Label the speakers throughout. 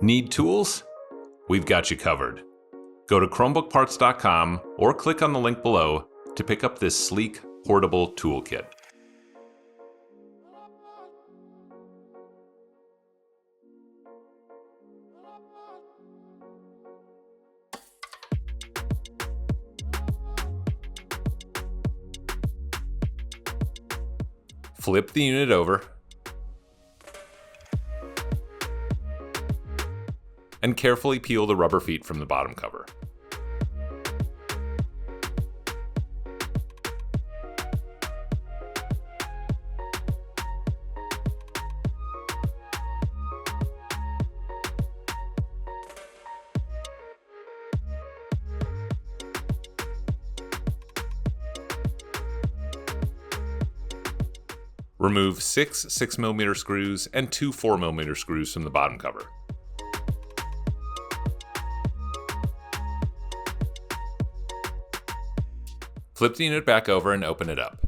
Speaker 1: Need tools? We've got you covered. Go to ChromebookParts.com or click on the link below to pick up this sleek, portable toolkit. Flip the unit over and carefully peel the rubber feet from the bottom cover. Remove 6 6mm screws and 2 4mm screws from the bottom cover. Flip the unit back over and open it up.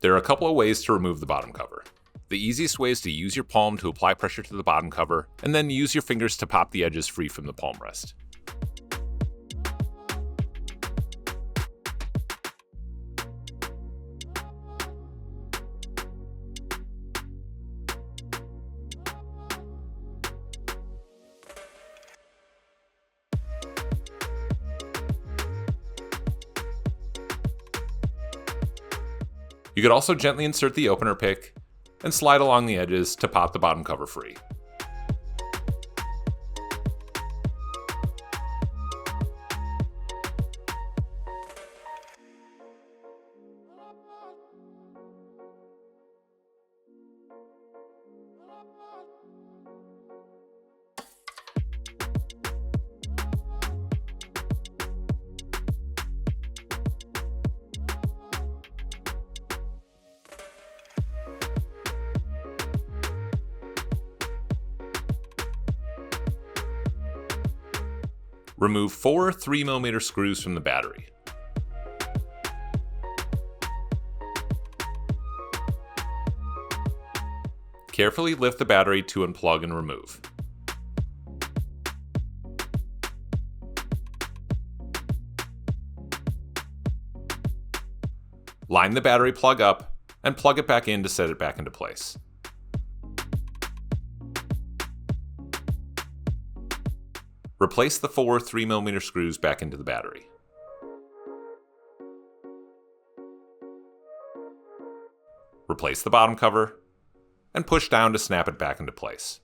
Speaker 1: There are a couple of ways to remove the bottom cover. The easiest way is to use your palm to apply pressure to the bottom cover, and then use your fingers to pop the edges free from the palm rest. You could also gently insert the opener pick and slide along the edges to pop the bottom cover free. Remove 4 3mm screws from the battery. Carefully lift the battery to unplug and remove. Line the battery plug up and plug it back in to set it back into place. Replace the 4 3mm screws back into the battery. Replace the bottom cover and push down to snap it back into place.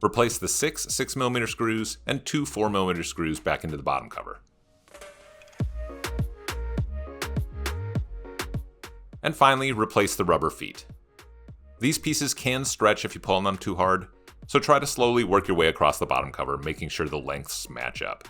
Speaker 1: Replace the 6 6mm screws and 2 4mm screws back into the bottom cover. And finally, replace the rubber feet. These pieces can stretch if you pull on them too hard, so try to slowly work your way across the bottom cover, making sure the lengths match up.